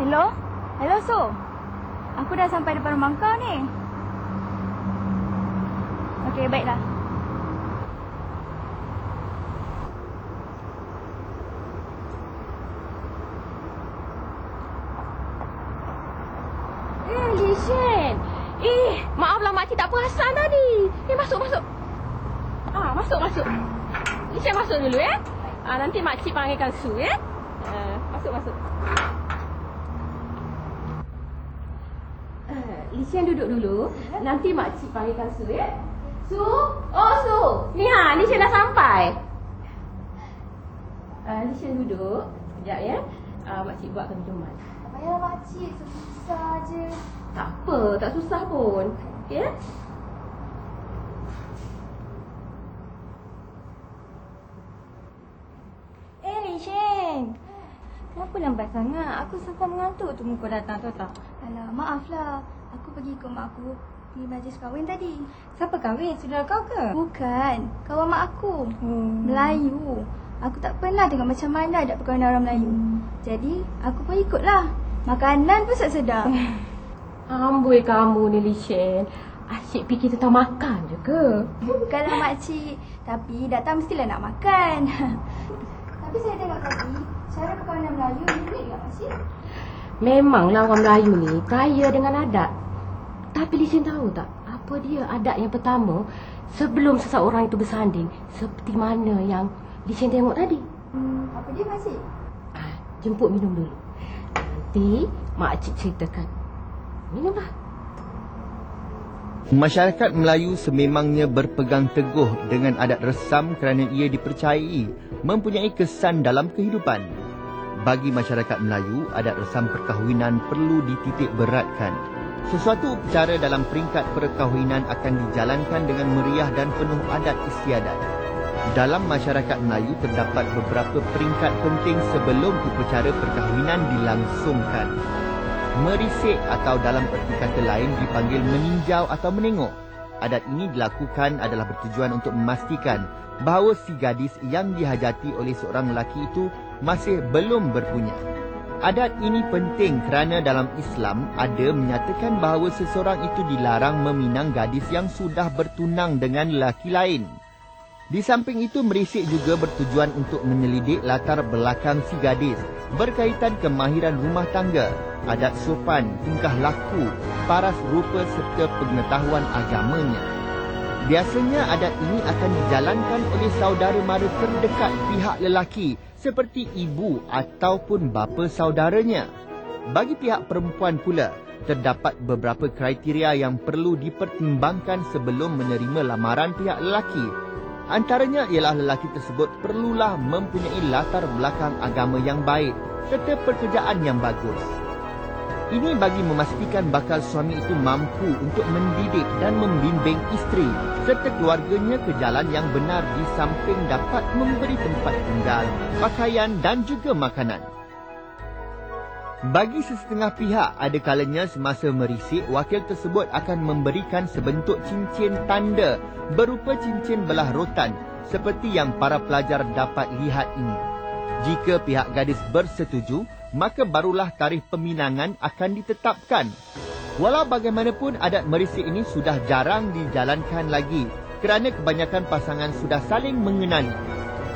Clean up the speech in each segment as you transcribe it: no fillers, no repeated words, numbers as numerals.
Hello? Hello, Su. Aku dah sampai depan rumah kau ni. Okey, baiklah. Li Shen. Maaflah makcik tak perasan tadi. Masuk. Masuk. Li Shen masuk dulu ya. Nanti makcik panggilkan Su ya. Masuk. Li Shen duduk dulu. Nanti makcik panggilkan Su ya. Su. Oh Su. Ni Li Shen dah sampai. Li Shen duduk. Sekejap ya. Makcik buatkan minuman. Tak payahlah, makcik. Susah je. Tak apa, tak susah pun. Ya? Li Shen. Kenapa lambat sangat? Aku sampai mengantuk tu muka datang, tahu tak? Alah, maaflah. Aku pergi ikut mak aku pergi majlis kahwin tadi. Siapa kahwin? Saudara kau ke? Bukan. Kawan mak aku. Melayu. Aku tak pernah tengok macam mana adat perkahwinan orang Melayu. Jadi, aku pun ikutlah. Makanan pun sedap. Amboi kamu ni Li Shen. Asyik fikir tentang makan je ke? Bukanlah makcik. Tapi datang mestilah nak makan. Tapi saya tengok tadi, cara perkahwinan Melayu unik tak makcik? Memanglah orang Melayu ni kaya dengan adat. Tapi Li Shen tahu tak, apa dia adat yang pertama sebelum seseorang itu bersanding, seperti mana yang Li Shen tengok tadi? Apa dia makcik? Jemput minum dulu. Nanti makcik ceritakan. Minumlah. Masyarakat Melayu sememangnya berpegang teguh dengan adat resam kerana ia dipercayai mempunyai kesan dalam kehidupan. Bagi masyarakat Melayu, adat resam perkahwinan perlu dititik beratkan. Sesuatu upacara dalam peringkat perkahwinan akan dijalankan dengan meriah dan penuh adat istiadat. Dalam masyarakat Melayu terdapat beberapa peringkat penting sebelum upacara perkahwinan dilangsungkan. Merisik atau dalam erti kata lain dipanggil meninjau atau menengok. Adat ini dilakukan adalah bertujuan untuk memastikan bahawa si gadis yang dihajati oleh seorang lelaki itu masih belum berpunya. Adat ini penting kerana dalam Islam ada menyatakan bahawa seseorang itu dilarang meminang gadis yang sudah bertunang dengan lelaki lain. Di samping itu, merisik juga bertujuan untuk menyelidik latar belakang si gadis berkaitan kemahiran rumah tangga, adat sopan, tingkah laku, paras rupa serta pengetahuan agamanya. Biasanya adat ini akan dijalankan oleh saudara mara terdekat pihak lelaki seperti ibu ataupun bapa saudaranya. Bagi pihak perempuan pula, terdapat beberapa kriteria yang perlu dipertimbangkan sebelum menerima lamaran pihak lelaki. Antaranya ialah lelaki tersebut perlulah mempunyai latar belakang agama yang baik serta pekerjaan yang bagus. Ini bagi memastikan bakal suami itu mampu untuk mendidik dan membimbing isteri serta keluarganya ke jalan yang benar di samping dapat memberi tempat tinggal, pakaian dan juga makanan. Bagi sesetengah pihak, ada kalanya semasa merisik, wakil tersebut akan memberikan sebentuk cincin tanda berupa cincin belah rotan seperti yang para pelajar dapat lihat ini. Jika pihak gadis bersetuju, maka barulah tarikh peminangan akan ditetapkan. Walau bagaimanapun, adat merisik ini sudah jarang dijalankan lagi kerana kebanyakan pasangan sudah saling mengenali.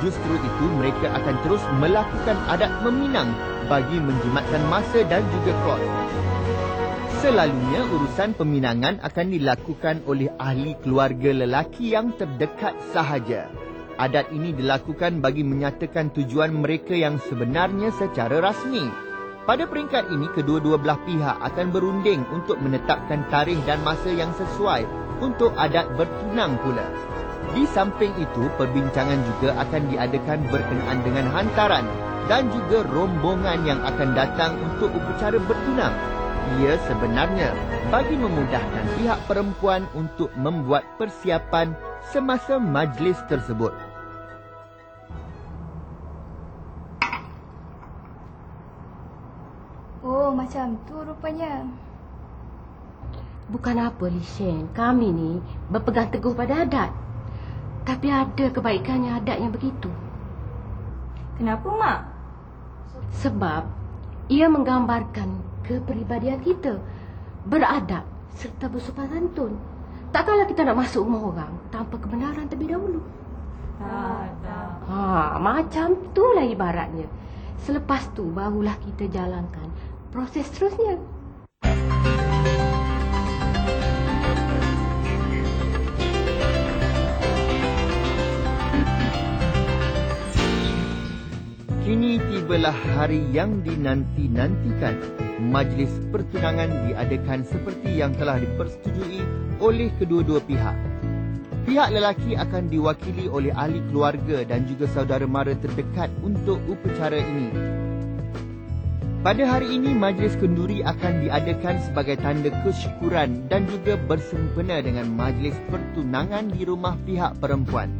Justru itu, mereka akan terus melakukan adat meminang bagi menjimatkan masa dan juga kos. Selalunya, urusan peminangan akan dilakukan oleh ahli keluarga lelaki yang terdekat sahaja. Adat ini dilakukan bagi menyatakan tujuan mereka yang sebenarnya secara rasmi. Pada peringkat ini, kedua-dua belah pihak akan berunding untuk menetapkan tarikh dan masa yang sesuai untuk adat bertunang pula. Di samping itu, perbincangan juga akan diadakan berkenaan dengan hantaran dan juga rombongan yang akan datang untuk upacara bertunang. Ia sebenarnya bagi memudahkan pihak perempuan untuk membuat persiapan semasa majlis tersebut. Oh, macam tu rupanya. Bukan apa Li Shen, kami ni berpegang teguh pada adat. Tapi ada kebaikannya adat yang begitu. Kenapa, Mak? Sebab Ia menggambarkan kepribadian kita, beradab serta bersopan santun. Takkanlah kita nak masuk rumah orang tanpa kebenaran terlebih dahulu. Macam itulah ibaratnya. Selepas tu barulah kita jalankan proses seterusnya. Kini tibalah hari yang dinanti-nantikan. Majlis pertunangan diadakan seperti yang telah dipersetujui oleh kedua-dua pihak. Pihak lelaki akan diwakili oleh ahli keluarga dan juga saudara mara terdekat untuk upacara ini. Pada hari ini, majlis kenduri akan diadakan sebagai tanda kesyukuran dan juga bersempena dengan majlis pertunangan di rumah pihak perempuan.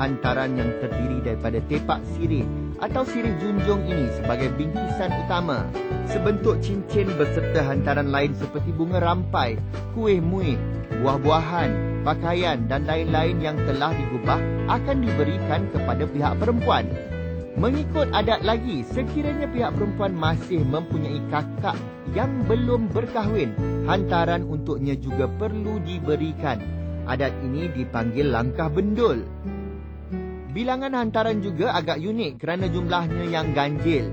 Hantaran yang terdiri daripada tepak sirih atau sirih junjung ini sebagai bingkisan utama. Sebentuk cincin berserta hantaran lain seperti bunga rampai, kuih muih, buah-buahan, pakaian dan lain-lain yang telah digubah akan diberikan kepada pihak perempuan. Mengikut adat lagi, sekiranya pihak perempuan masih mempunyai kakak yang belum berkahwin, hantaran untuknya juga perlu diberikan. Adat ini dipanggil langkah bendul. Bilangan hantaran juga agak unik kerana jumlahnya yang ganjil,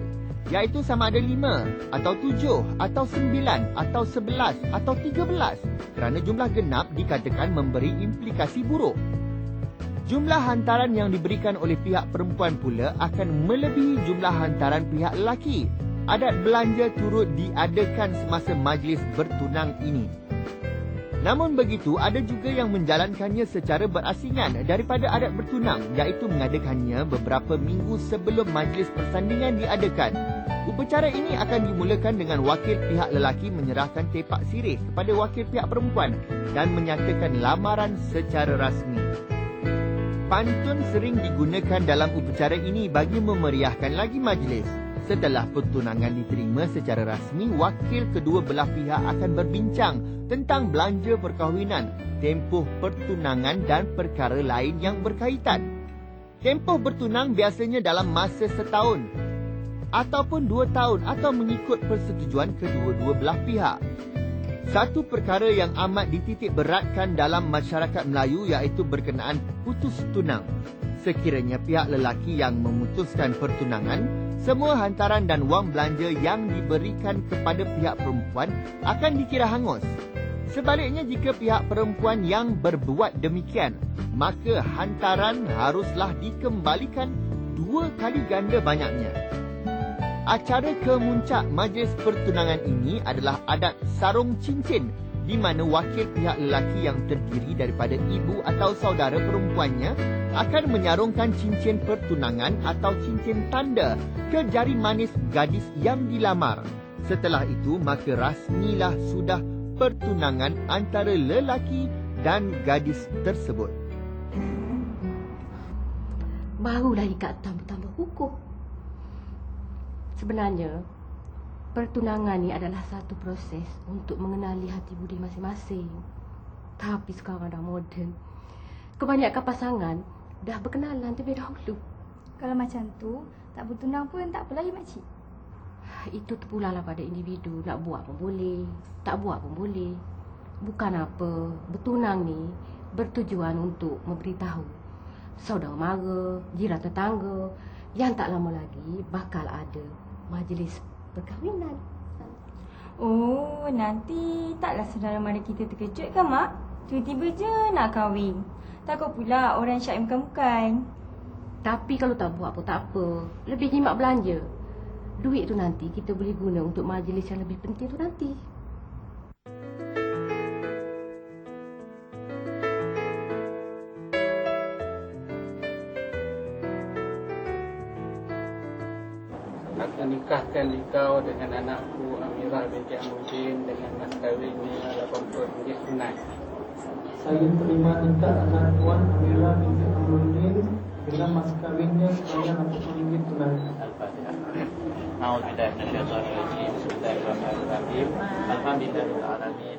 iaitu sama ada 5 atau 7 atau 9 atau 11 atau 13, kerana jumlah genap dikatakan memberi implikasi buruk. Jumlah hantaran yang diberikan oleh pihak perempuan pula akan melebihi jumlah hantaran pihak lelaki. Adat belanja turut diadakan semasa majlis bertunang ini. Namun begitu, ada juga yang menjalankannya secara berasingan daripada adat bertunang, iaitu mengadakannya beberapa minggu sebelum majlis persandingan diadakan. Upacara ini akan dimulakan dengan wakil pihak lelaki menyerahkan tepak sirih kepada wakil pihak perempuan dan menyatakan lamaran secara rasmi. Pantun sering digunakan dalam upacara ini bagi memeriahkan lagi majlis. Setelah pertunangan diterima secara rasmi, wakil kedua belah pihak akan berbincang tentang belanja perkahwinan, tempoh pertunangan dan perkara lain yang berkaitan. Tempoh bertunang biasanya dalam masa setahun ataupun 2 tahun atau mengikut persetujuan kedua-dua belah pihak. Satu perkara yang amat dititik beratkan dalam masyarakat Melayu iaitu berkenaan putus tunang. Sekiranya pihak lelaki yang memutuskan pertunangan, semua hantaran dan wang belanja yang diberikan kepada pihak perempuan akan dikira hangus. Sebaliknya, jika pihak perempuan yang berbuat demikian, maka hantaran haruslah dikembalikan 2 kali ganda banyaknya. Acara kemuncak majlis pertunangan ini adalah adat sarung cincin, di mana wakil pihak lelaki yang terdiri daripada ibu atau saudara perempuannya akan menyarungkan cincin pertunangan atau cincin tanda ke jari manis gadis yang dilamar. Setelah itu, maka rasmilah sudah pertunangan antara lelaki dan gadis tersebut. Barulah ikatan bertambah kukuh. Sebenarnya, pertunangan ni adalah satu proses untuk mengenali hati budi masing-masing. Tapi sekarang dah moden. Kebanyakan pasangan dah berkenalan terlebih dahulu. Kalau macam tu, tak bertunang pun tak apa lagi makcik. Itu terpulanglah pada individu. Nak buat pun boleh, tak buat pun boleh. Bukan apa, bertunang ni bertujuan untuk memberitahu saudara mara, jiran tetangga yang tak lama lagi bakal ada majlis perkahwinan. Oh, nanti taklah saudara mara kita terkejut kan, Mak? Tiba-tiba je nak kahwin. Takut pula orang syak bukan-bukan. Tapi kalau tak buat pun tak apa. Lebih jimat belanja. Duit tu nanti kita boleh guna untuk majlis yang lebih penting tu nanti. Aku nikahkan kau dengan anakku Amirah binti Amudin dengan mas kahwin nilai RM80 tunai. Saya terima nikah anak Puan Amirah binti Amudin dengan mas kahwinnya sebanyak RM80 tunai. Al-Fatihah. A'udzubillahi minasyaitonir rajim. Bismillahirrahmanirrahim. Alhamdulillahil alamin.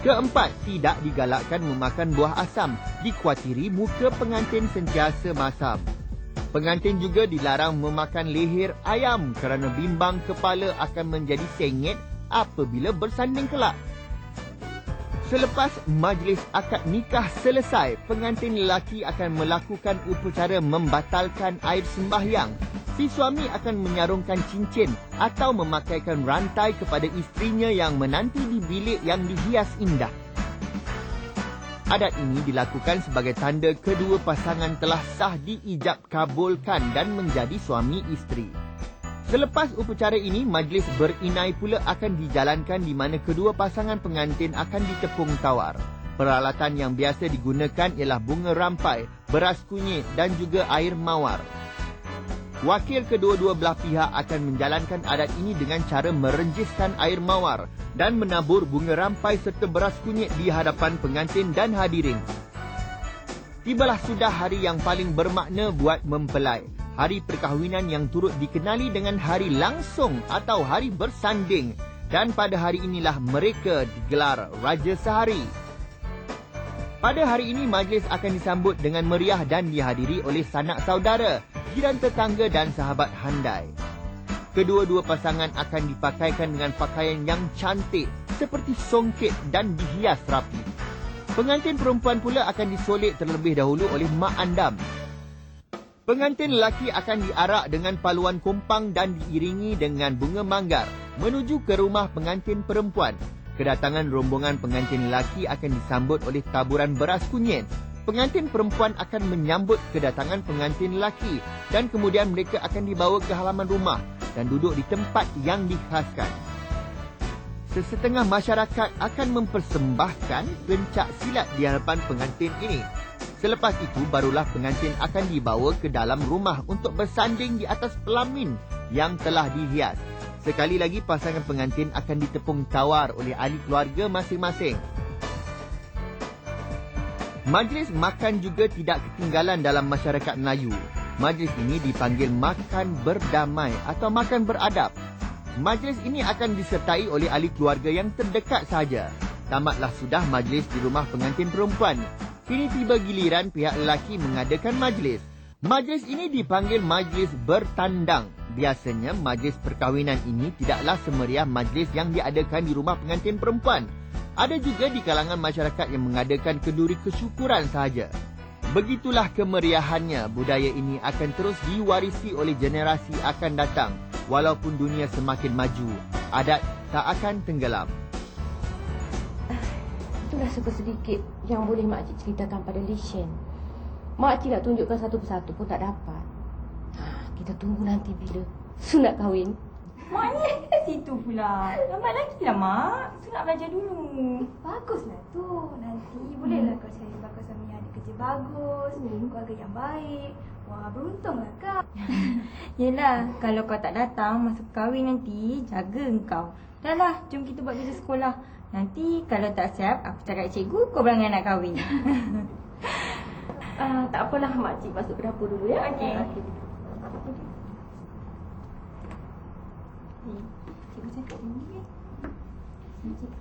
Keempat, tidak digalakkan memakan buah asam. Dikuatiri muka pengantin sentiasa masam. Pengantin juga dilarang memakan leher ayam kerana bimbang kepala akan menjadi sengit apabila bersanding kelak. Selepas majlis akad nikah selesai, pengantin lelaki akan melakukan upacara membatalkan air sembahyang. Si suami akan menyarungkan cincin atau memakaikan rantai kepada isterinya yang menanti di bilik yang dihias indah. Adat ini dilakukan sebagai tanda kedua pasangan telah sah diijab kabulkan dan menjadi suami isteri. Selepas upacara ini, majlis berinai pula akan dijalankan di mana kedua pasangan pengantin akan ditepung tawar. Peralatan yang biasa digunakan ialah bunga rampai, beras kunyit dan juga air mawar. Wakil kedua-dua belah pihak akan menjalankan adat ini dengan cara merenjiskan air mawar dan menabur bunga rampai serta beras kunyit di hadapan pengantin dan hadirin. Tibalah sudah hari yang paling bermakna buat mempelai. Hari perkahwinan yang turut dikenali dengan hari langsung atau hari bersanding. Dan pada hari inilah mereka digelar Raja Sehari. Pada hari ini, majlis akan disambut dengan meriah dan dihadiri oleh sanak saudara, jiran tetangga dan sahabat handai. Kedua-dua pasangan akan dipakaikan dengan pakaian yang cantik seperti songket dan dihias rapi. Pengantin perempuan pula akan disolek terlebih dahulu oleh mak andam. Pengantin lelaki akan diarak dengan paluan kompang dan diiringi dengan bunga manggar menuju ke rumah pengantin perempuan. Kedatangan rombongan pengantin lelaki akan disambut oleh taburan beras kunyit. Pengantin perempuan akan menyambut kedatangan pengantin lelaki dan kemudian mereka akan dibawa ke halaman rumah dan duduk di tempat yang dikhaskan. Sesetengah masyarakat akan mempersembahkan pencak silat di hadapan pengantin ini. Selepas itu, barulah pengantin akan dibawa ke dalam rumah untuk bersanding di atas pelamin yang telah dihias. Sekali lagi, pasangan pengantin akan ditepung tawar oleh ahli keluarga masing-masing. Majlis makan juga tidak ketinggalan dalam masyarakat Melayu. Majlis ini dipanggil makan berdamai atau makan beradab. Majlis ini akan disertai oleh ahli keluarga yang terdekat sahaja. Tamatlah sudah majlis di rumah pengantin perempuan. Kini tiba giliran pihak lelaki mengadakan majlis. Majlis ini dipanggil majlis bertandang. Biasanya majlis perkahwinan ini tidaklah semeriah majlis yang diadakan di rumah pengantin perempuan. Ada juga di kalangan masyarakat yang mengadakan kenduri kesyukuran sahaja. Begitulah kemeriahannya. Budaya ini akan terus diwarisi oleh generasi akan datang. Walaupun dunia semakin maju, adat tak akan tenggelam. Itulah suka sedikit yang boleh makcik ceritakan pada Lishen. Makcik nak tunjukkan satu persatu pun tak dapat. Kita tunggu nanti bila sunat kahwin. Maknya situ pula. Lambat lagi lah, Mak. Sunat belajar dulu. Baguslah tu. Nanti bolehlah kau cari bakal suami yang ada kerja bagus, keluarga yang baik. Wah, beruntunglah kau. Yelah, kalau kau tak datang masa kahwin nanti, jaga engkau. Dah lah, jom kita buat kerja sekolah. Nanti kalau tak siap, aku cakap cikgu, kau berangan nak kahwin. Tak apalah, makcik masuk ke dapur dulu ya. Okey. Cikgu cakap dulu ya. Makcik.